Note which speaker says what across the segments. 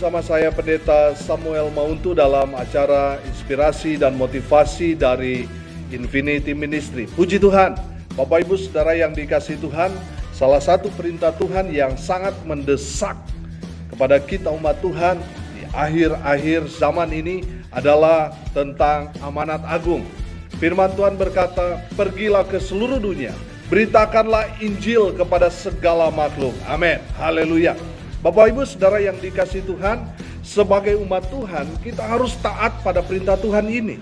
Speaker 1: bersama saya Pendeta Samuel Mauntu dalam acara inspirasi dan motivasi dari Infinity Ministry. Puji Tuhan, Bapak Ibu Saudara yang dikasihi Tuhan, salah satu perintah Tuhan yang sangat mendesak kepada kita umat Tuhan di akhir-akhir zaman ini adalah tentang amanat agung. Firman Tuhan berkata, pergilah ke seluruh dunia, beritakanlah Injil kepada segala makhluk. Amin. Haleluya. Bapak Ibu Saudara yang dikasihi Tuhan, sebagai umat Tuhan, kita harus taat pada perintah Tuhan ini.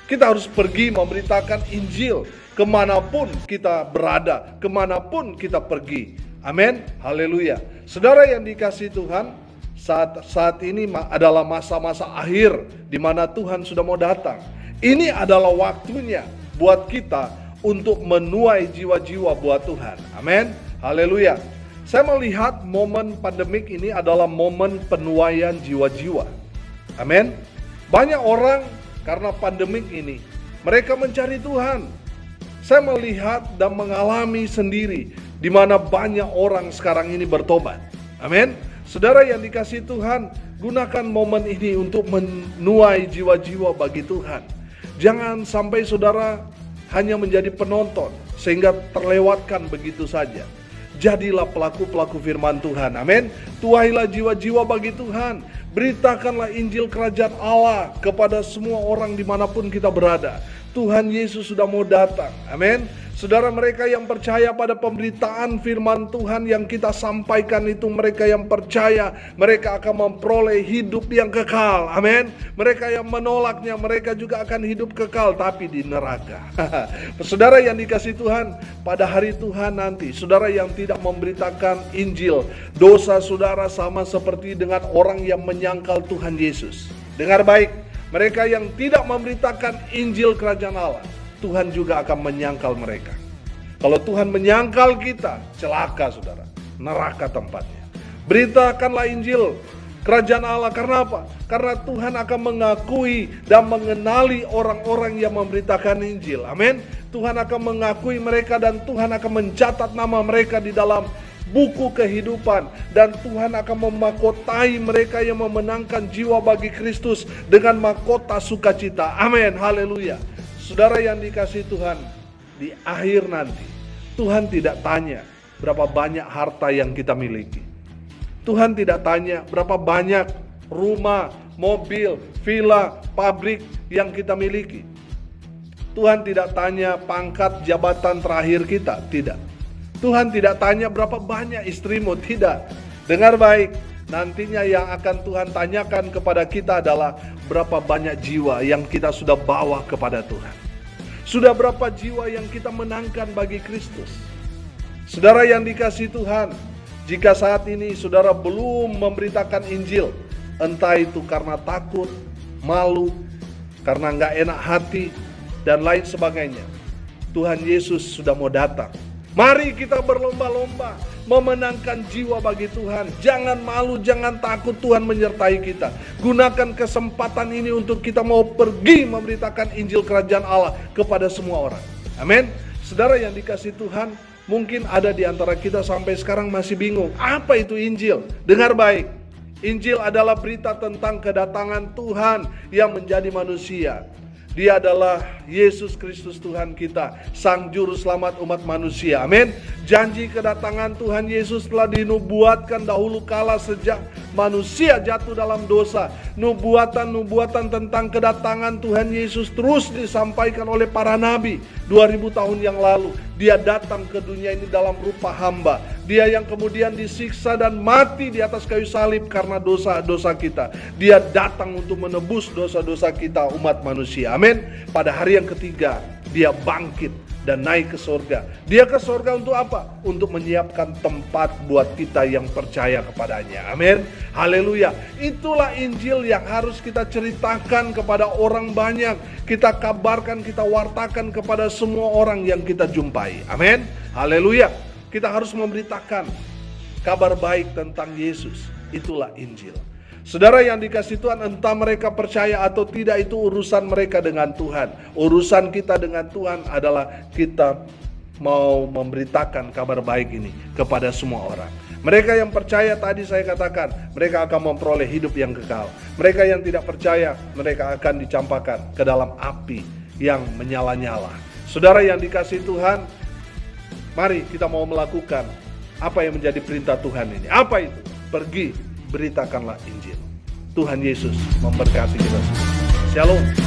Speaker 1: Kita harus pergi memberitakan Injil kemanapun kita berada, kemanapun kita pergi. Amin. Haleluya. Saudara yang dikasihi Tuhan, saat ini adalah masa-masa akhir di mana Tuhan sudah mau datang. Ini adalah waktunya buat kita untuk menuai jiwa-jiwa buat Tuhan. Amin. Haleluya. Saya melihat momen pandemik ini adalah momen penuaian jiwa-jiwa. Amin. Banyak orang karena pandemik ini, mereka mencari Tuhan. Saya melihat dan mengalami sendiri di mana banyak orang sekarang ini bertobat. Amin. Saudara yang dikasihi Tuhan, gunakan momen ini untuk menuai jiwa-jiwa bagi Tuhan. Jangan sampai saudara hanya menjadi penonton sehingga terlewatkan begitu saja. Jadilah pelaku-pelaku firman Tuhan. Amin. Tuailah jiwa-jiwa bagi Tuhan. Beritakanlah Injil Kerajaan Allah kepada semua orang dimanapun kita berada. Tuhan Yesus sudah mau datang. Amin. Saudara, mereka yang percaya pada pemberitaan firman Tuhan yang kita sampaikan itu, mereka yang percaya, mereka akan memperoleh hidup yang kekal. Amin. Mereka yang menolaknya, mereka juga akan hidup kekal tapi di neraka. Saudara yang dikasihi Tuhan, pada hari Tuhan nanti, saudara yang tidak memberitakan Injil, dosa saudara sama seperti dengan orang yang menyangkal Tuhan Yesus. Dengar baik, mereka yang tidak memberitakan Injil Kerajaan Allah, Tuhan juga akan menyangkal mereka. Kalau Tuhan menyangkal kita, celaka saudara, neraka tempatnya. Beritakanlah Injil Kerajaan Allah. Karena apa? Karena Tuhan akan mengakui dan mengenali orang-orang yang memberitakan Injil. Amin. Tuhan akan mengakui mereka dan Tuhan akan mencatat nama mereka di dalam buku kehidupan. Dan Tuhan akan memahkotai mereka yang memenangkan jiwa bagi Kristus dengan mahkota sukacita. Amin. Haleluya. Saudara yang dikasihi Tuhan, di akhir nanti, Tuhan tidak tanya berapa banyak harta yang kita miliki. Tuhan tidak tanya berapa banyak rumah, mobil, villa, pabrik yang kita miliki. Tuhan tidak tanya pangkat jabatan terakhir kita, tidak. Tuhan tidak tanya berapa banyak istrimu, tidak. Dengar baik, nantinya yang akan Tuhan tanyakan kepada kita adalah berapa banyak jiwa yang kita sudah bawa kepada Tuhan. Sudah berapa jiwa yang kita menangkan bagi Kristus. Saudara yang dikasihi Tuhan, jika saat ini saudara belum memberitakan Injil, entah itu karena takut, malu, karena nggak enak hati, dan lain sebagainya, Tuhan Yesus sudah mau datang. Mari kita berlomba-lomba memenangkan jiwa bagi Tuhan. Jangan malu, jangan takut, Tuhan menyertai kita. Gunakan kesempatan ini untuk kita mau pergi memberitakan Injil Kerajaan Allah kepada semua orang. Amin. Saudara yang dikasihi Tuhan, mungkin ada di antara kita sampai sekarang masih bingung. Apa itu Injil? Dengar baik. Injil adalah berita tentang kedatangan Tuhan yang menjadi manusia. Dia adalah Yesus Kristus Tuhan kita, Sang Juru Selamat umat manusia. Amin. Janji kedatangan Tuhan Yesus telah dinubuatkan dahulu kala sejak manusia jatuh dalam dosa. Nubuatan-nubuatan tentang kedatangan Tuhan Yesus terus disampaikan oleh para nabi 2000 tahun yang lalu. Dia datang ke dunia ini dalam rupa hamba. Dia yang kemudian disiksa dan mati di atas kayu salib karena dosa-dosa kita. Dia datang untuk menebus dosa-dosa kita umat manusia. Amin. Pada hari yang ketiga, dia bangkit dan naik ke surga. Dia ke surga untuk apa? Untuk menyiapkan tempat buat kita yang percaya kepadanya. Amin. Haleluya. Itulah Injil yang harus kita ceritakan kepada orang banyak. Kita kabarkan, kita wartakan kepada semua orang yang kita jumpai. Amin. Haleluya. Kita harus memberitakan kabar baik tentang Yesus. Itulah Injil. Saudara yang dikasihi Tuhan, entah mereka percaya atau tidak, itu urusan mereka dengan Tuhan. Urusan kita dengan Tuhan adalah kita mau memberitakan kabar baik ini kepada semua orang. Mereka yang percaya tadi saya katakan, mereka akan memperoleh hidup yang kekal. Mereka yang tidak percaya, mereka akan dicampakkan ke dalam api yang menyala-nyala. Saudara yang dikasihi Tuhan, mari kita mau melakukan apa yang menjadi perintah Tuhan ini. Apa itu? Pergi, beritakanlah Injil. Tuhan Yesus memberkati kita semua. Shalom.